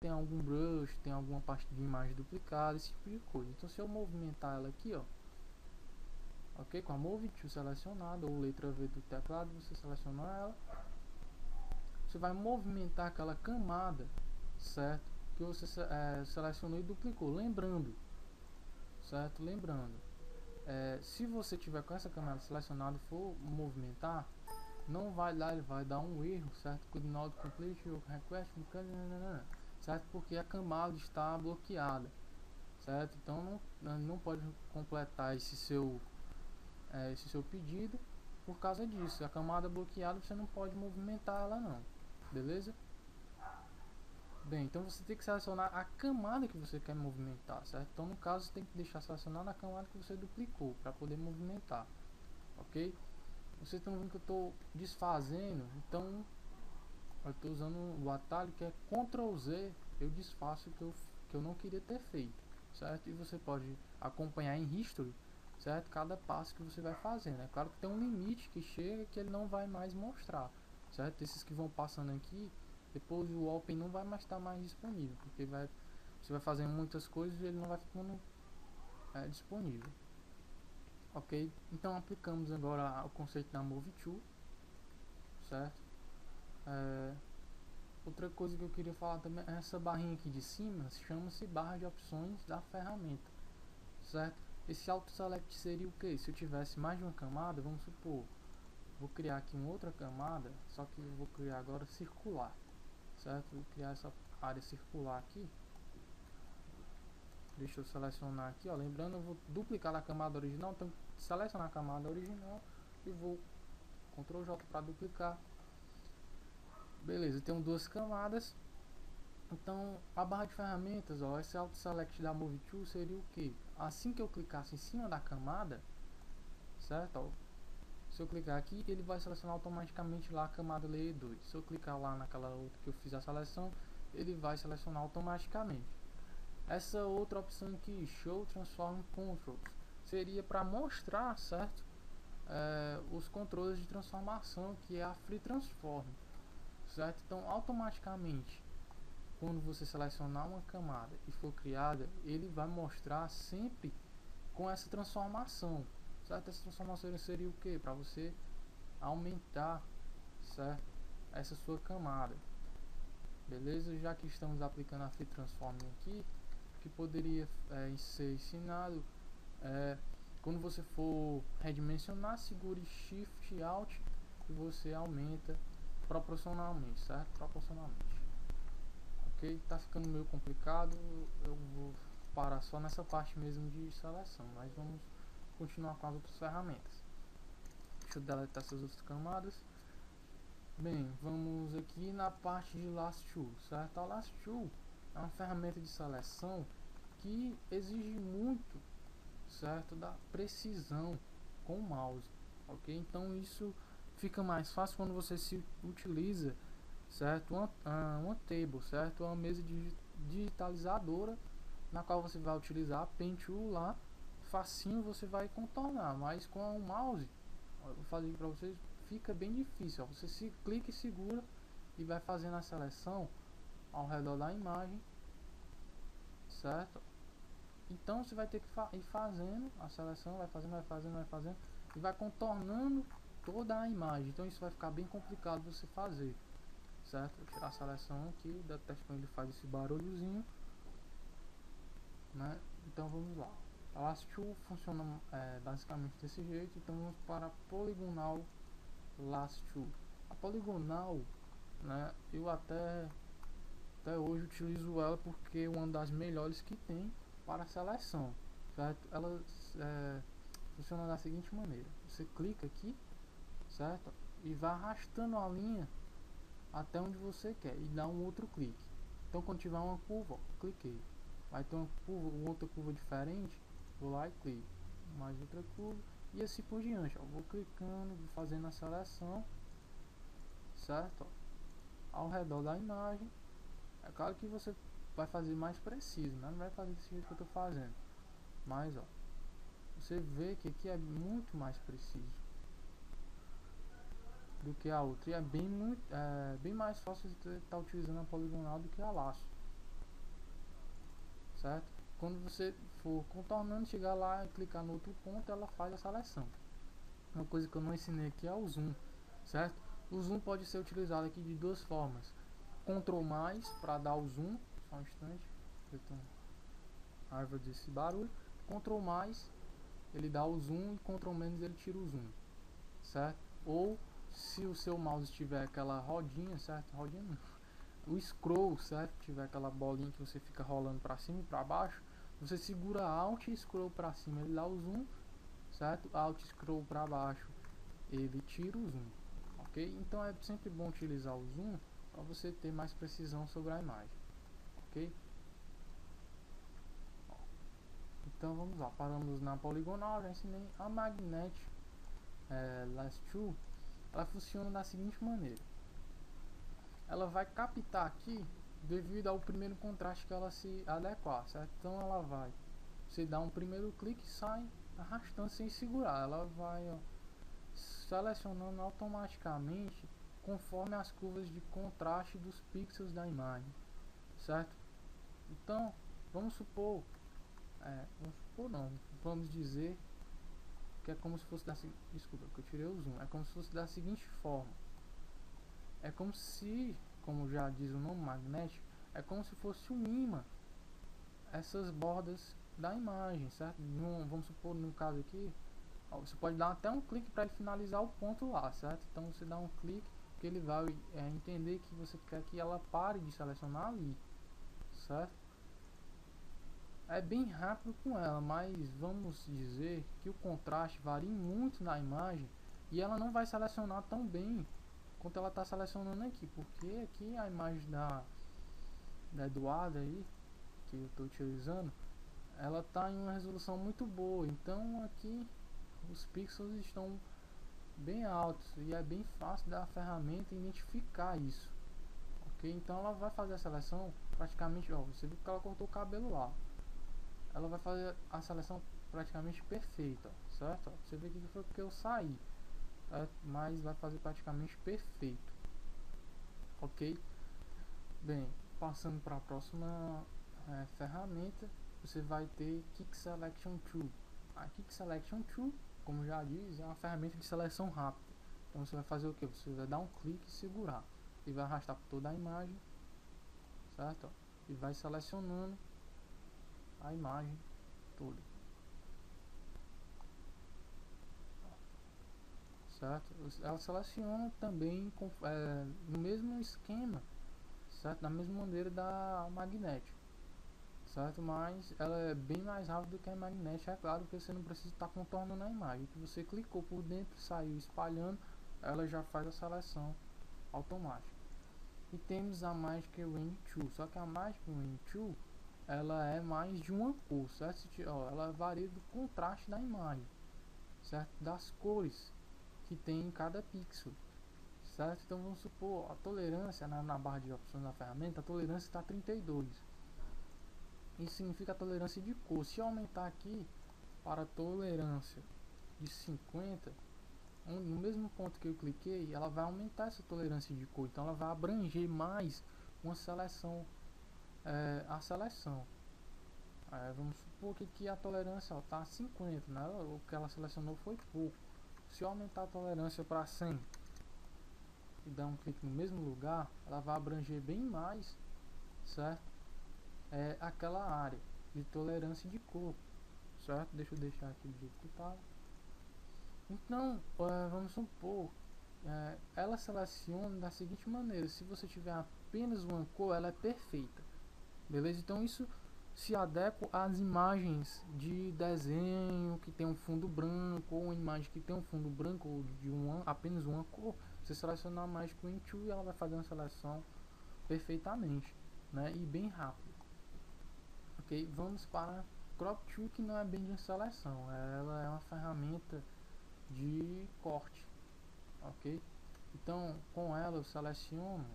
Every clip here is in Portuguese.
tem algum brush, tem alguma parte de imagem duplicada, esse tipo de coisa. Então se eu movimentar ela aqui, ó, ok, com a Move Tool selecionada, ou letra V do teclado, você selecionar ela, você vai movimentar aquela camada, certo, que você selecionou e duplicou. Lembrando, certo, se você tiver com essa camada selecionada e for movimentar, não vai dar, ele vai dar um erro, certo? Could not complete your request, certo? Porque a camada está bloqueada, certo? Então não pode completar esse seu pedido por causa disso. A camada bloqueada, você não pode movimentar ela não, beleza? Bem, então você tem que selecionar a camada que você quer movimentar, certo? Então no caso você tem que deixar selecionada a camada que você duplicou para poder movimentar, ok? Vocês estão vendo que eu estou desfazendo, então eu estou usando o atalho que é Ctrl Z, eu desfaço o que eu não queria ter feito, certo? E você pode acompanhar em History, certo? Cada passo que você vai fazendo. É claro que tem um limite que chega que ele não vai mais mostrar, certo? Esses que vão passando aqui, depois o Open não vai mais estar mais disponível, porque você vai fazendo muitas coisas e ele não vai ficando disponível. Ok, então aplicamos agora o conceito da Move Tool, certo? Outra coisa que eu queria falar também, essa barrinha aqui de cima chama-se barra de opções da ferramenta, certo? Esse auto select seria o que? Se eu tivesse mais de uma camada, vamos supor, vou criar aqui uma outra camada, só que eu vou criar agora circular, certo? Vou criar essa área circular aqui. Deixa eu selecionar aqui, ó. Lembrando, eu vou duplicar a camada original, então selecionar a camada original e vou Ctrl J para duplicar. Beleza, eu tenho duas camadas. Então a barra de ferramentas, ó, esse auto select da Move Tool seria o que? Assim que eu clicasse em cima da camada, certo? Ó, se eu clicar aqui, ele vai selecionar automaticamente lá a camada Layer 2. Se eu clicar lá naquela outra que eu fiz a seleção, ele vai selecionar automaticamente. Essa outra opção aqui, Show Transform Controls, seria para mostrar, certo? Os controles de transformação, que é a Free Transform, certo? Então automaticamente, quando você selecionar uma camada e for criada, ele vai mostrar sempre com essa transformação, certo? Essa transformação seria o que? Para você aumentar, certo? Essa sua camada, beleza? Já que estamos aplicando a Free Transform aqui, que poderia ser ensinado quando você for redimensionar, segure Shift Alt e você aumenta proporcionalmente, certo? Proporcionalmente. Ok? Tá ficando meio complicado, eu vou parar só nessa parte mesmo de seleção, mas vamos continuar com as outras ferramentas. Deixa eu deletar essas outras camadas. Bem, vamos aqui na parte de Lasso Tool, certo? A Lasso Tool é uma ferramenta de seleção que exige muito, certo, da precisão com o mouse, ok? Então isso fica mais fácil quando você se utiliza, certo, uma table, certo, uma mesa digitalizadora na qual você vai utilizar a Pen Tool lá, facinho você vai contornar, mas com o mouse, eu vou fazer para vocês, fica bem difícil, ó. Você se clica e segura e vai fazendo a seleção ao redor da imagem, certo? Então você vai ter que ir fazendo a seleção, vai fazendo e vai contornando toda a imagem. Então isso vai ficar bem complicado você fazer, certo? Vou tirar a seleção aqui, da teste quando ele faz esse barulhozinho, né? Então vamos lá. A Lasso Tool funciona basicamente desse jeito. Então vamos para a Polygonal Lasso Tool. A Polygonal, né? Eu até hoje utilizo ela porque é uma das melhores que tem para a seleção, certo? Ela funciona da seguinte maneira: você clica aqui, certo? E vai arrastando a linha até onde você quer e dá um outro clique. Então quando tiver uma curva, ó, cliquei, vai ter uma outra curva diferente, vou lá e clico, mais outra curva e assim por diante, ó. Vou clicando, vou fazendo a seleção, certo? Ó, ao redor da imagem. É claro que você vai fazer mais preciso, né? Não vai fazer desse jeito que eu tô fazendo, mas ó, você vê que aqui é muito mais preciso do que a outra e é bem mais fácil de estar utilizando a poligonal do que a laço, certo? Quando você for contornando, chegar lá e clicar no outro ponto, ela faz a seleção. Uma coisa que eu não ensinei aqui é o zoom, certo? O zoom pode ser utilizado aqui de duas formas. Ctrl mais para dar o zoom, só um instante, eu tenho raiva desse barulho. Ctrl mais ele dá o zoom e Ctrl menos ele tira o zoom, certo? Ou se o seu mouse tiver aquela rodinha, certo? Rodinha não. O scroll, certo? Tiver aquela bolinha que você fica rolando para cima e para baixo, você segura Alt e Scroll para cima, ele dá o zoom, certo? Alt Scroll para baixo, ele tira o zoom, ok? Então é sempre bom utilizar o zoom para você ter mais precisão sobre a imagem, ok? Então vamos lá, paramos na poligonal, já ensinei a Magnet Last Two. Ela funciona da seguinte maneira: ela vai captar aqui devido ao primeiro contraste que ela se adequar, certo? Então ela vai, você dá um primeiro clique e sai arrastando sem segurar, ela vai, ó, selecionando automaticamente conforme as curvas de contraste dos pixels da imagem, certo? Então vamos supor, vamos dizer que é como se fosse da seguinte, desculpa que eu tirei o zoom, é como se fosse da seguinte forma: é como se, como já diz o nome magnético, é como se fosse um imã essas bordas da imagem, certo? Vamos supor, no caso aqui, ó, você pode dar até um clique para ele finalizar o ponto lá, certo? Então você dá um clique que ele vai entender que você quer que ela pare de selecionar ali, certo? É bem rápido com ela, mas vamos dizer que o contraste varia muito na imagem e ela não vai selecionar tão bem quanto ela está selecionando aqui, porque aqui a imagem da Eduarda aí que eu estou utilizando, ela está em uma resolução muito boa, então aqui os pixels estão bem altos e é bem fácil da ferramenta identificar isso, ok? Então ela vai fazer a seleção praticamente, ó, você viu que ela cortou o cabelo lá, ela vai fazer a seleção praticamente perfeita, certo? Você vê que foi porque eu saí, mas vai fazer praticamente perfeito, ok? Bem, passando para a próxima ferramenta, você vai ter Quick Selection Tool. A Quick Selection Tool, como já diz, é uma ferramenta de seleção rápida. Então você vai fazer o que? Você vai dar um clique e segurar e vai arrastar por toda a imagem, certo? E vai selecionando a imagem toda, certo? Ela seleciona também no mesmo esquema, certo? Da mesma maneira da magnética, certo? Mas ela é bem mais rápida do que a magnética, é claro, que você não precisa estar contornando a imagem, que você clicou por dentro, saiu espalhando, ela já faz a seleção automática. E temos a Magic Rain Tool, só que a Magic Rain Tool ela é mais de uma cor, certo? Ó, ela varia do contraste da imagem, certo? Das cores que tem em cada pixel, certo? Então vamos supor a tolerância na barra de opções da ferramenta, a tolerância está 32. Isso significa a tolerância de cor. Se eu aumentar aqui para a tolerância de 50, no mesmo ponto que eu cliquei, ela vai aumentar essa tolerância de cor. Então ela vai abranger mais uma seleção, a seleção. Vamos supor que aqui a tolerância está a 50, né? O que ela selecionou foi pouco. Se eu aumentar a tolerância para 100 e dar um clique no mesmo lugar, ela vai abranger bem mais, certo? Aquela área de tolerância de cor, certo? Deixa eu deixar aqui do jeito que estava. Então, vamos supor, ela seleciona da seguinte maneira: se você tiver apenas uma cor, ela é perfeita, beleza? Então isso se adequa às imagens de desenho que tem um fundo branco, ou uma imagem que tem um fundo branco ou de apenas uma cor. Você seleciona a Magic Rain Tool e ela vai fazer uma seleção perfeitamente, né? E bem rápido. Ok, vamos para Crop Tool, que não é bem de seleção, ela é uma ferramenta de corte, ok? Então com ela eu seleciono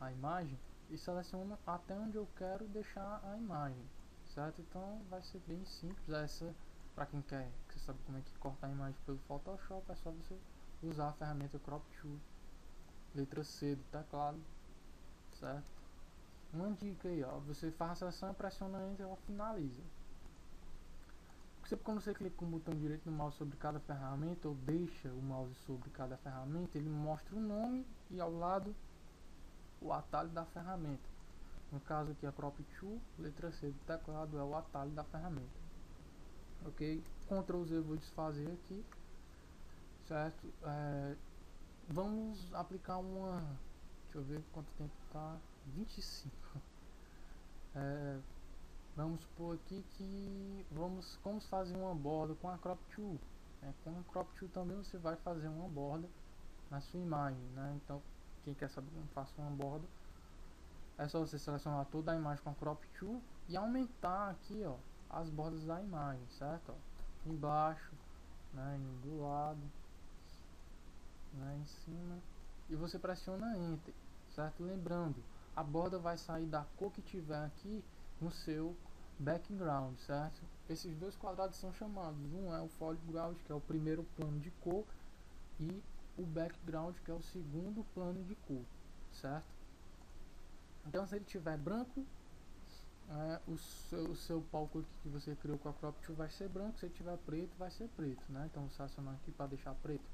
a imagem e seleciono até onde eu quero deixar a imagem, certo? Então vai ser bem simples. Essa, para quem quer, que sabe como é que corta a imagem pelo Photoshop, é só você usar a ferramenta Crop Tool, letra C do teclado, certo? uma dica aí, ó, você faz a seleção, pressiona Enter ou finaliza. Sempre quando você clica com o botão direito no mouse sobre cada ferramenta ou deixa o mouse sobre cada ferramenta, ele mostra o nome e ao lado o atalho da ferramenta. No caso aqui a Crop Tool, letra C do teclado é o atalho da ferramenta. Ok? Ctrl Z eu vou desfazer aqui, certo? Vamos aplicar uma, deixa eu ver quanto tempo tá, 25. Vamos supor aqui que vamos fazer uma borda com a Crop Tool. Com a Crop Tool também você vai fazer uma borda na sua imagem, né? Então quem quer saber como faço uma borda, é só você selecionar toda a imagem com a Crop Tool e aumentar aqui, ó, as bordas da imagem, certo? Ó, embaixo, né, do lado, né, em cima, e você pressiona Enter, certo? Lembrando, a borda vai sair da cor que tiver aqui no seu background, certo? Esses dois quadrados são chamados, um é o foreground, que é o primeiro plano de cor, e o background, que é o segundo plano de cor, certo? Então se ele tiver branco, o seu palco aqui que você criou com a Crop Tool vai ser branco. Se ele tiver preto, vai ser preto, né? Então vou selecionar aqui para deixar preto.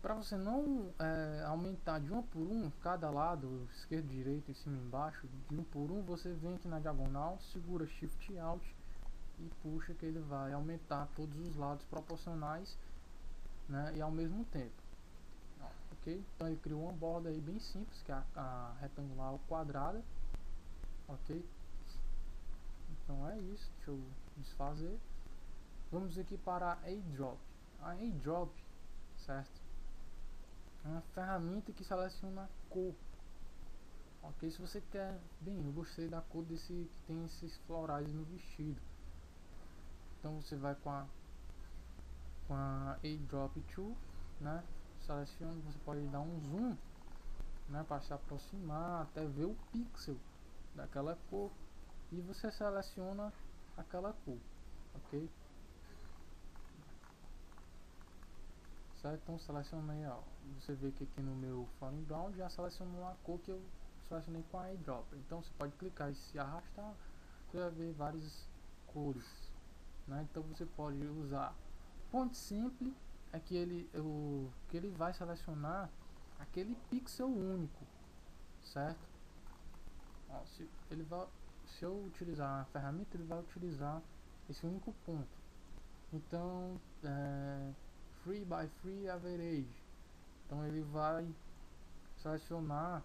Para você não aumentar de um por um cada lado, esquerdo, direito, em cima e embaixo, de um por um, você vem aqui na diagonal, segura Shift Alt e puxa, que ele vai aumentar todos os lados proporcionais, né, e ao mesmo tempo. Ok? Então ele criou uma borda aí bem simples, que é a retangular ou quadrada. Ok? Então é isso, deixa eu desfazer. Vamos aqui para a A-Drop. A A-Drop, certo? É uma ferramenta que seleciona a cor. Ok, se você quer, bem, eu gostei da cor desse que tem esses florais no vestido. Então você vai com a A-Drop Tool, né? Seleciona, você pode dar um zoom, né, para se aproximar até ver o pixel daquela cor e você seleciona aquela cor, ok? Certo? Então selecionei, ó, você vê que aqui no meu foreground já selecionou a cor que eu selecionei com a eyedrop. Então você pode clicar e se arrastar, você vai ver várias cores, né? Então você pode usar ponto simples, é que ele vai selecionar aquele pixel único, certo? Ó, se eu utilizar a ferramenta, ele vai utilizar esse único ponto. Então free by free average, então ele vai selecionar,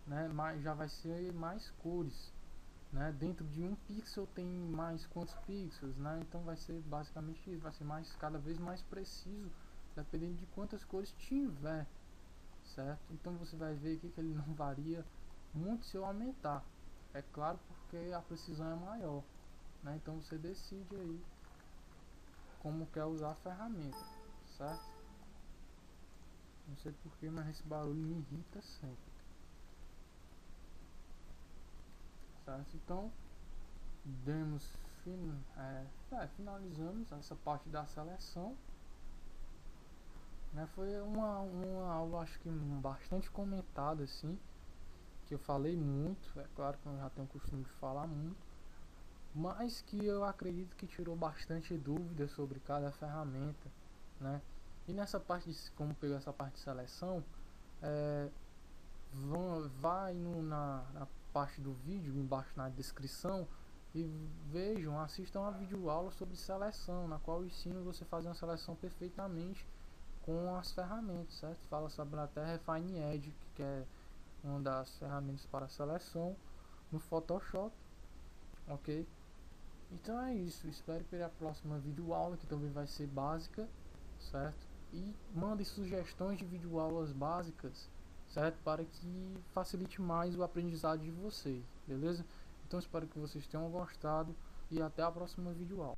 né, já vai ser mais cores, né? Dentro de um pixel tem mais quantos pixels, né? Então vai ser basicamente isso, vai ser cada vez mais preciso, dependendo de quantas cores tiver, certo? Então você vai ver aqui que ele não varia muito se eu aumentar, é claro, porque a precisão é maior, né? Então você decide aí como quer usar a ferramenta, certo? Não sei porquê, mas esse barulho me irrita sempre, certo? Então finalizamos essa parte da seleção, né? Foi uma aula, acho que bastante comentada, assim, que eu falei muito, é claro que eu já tenho o costume de falar muito, mas que eu acredito que tirou bastante dúvidas sobre cada ferramenta, né? E nessa parte de como pegar essa parte de seleção, vai na parte do vídeo embaixo na descrição e assistam a videoaula sobre seleção, na qual eu ensino você a fazer uma seleção perfeitamente com as ferramentas, certo? Fala sobre até Refine Edge, que é uma das ferramentas para seleção no Photoshop, ok? Então é isso, espero pela próxima videoaula, que também vai ser básica, certo? E mandem sugestões de videoaulas básicas, certo? Para que facilite mais o aprendizado de vocês, beleza? Então espero que vocês tenham gostado e até a próxima videoaula.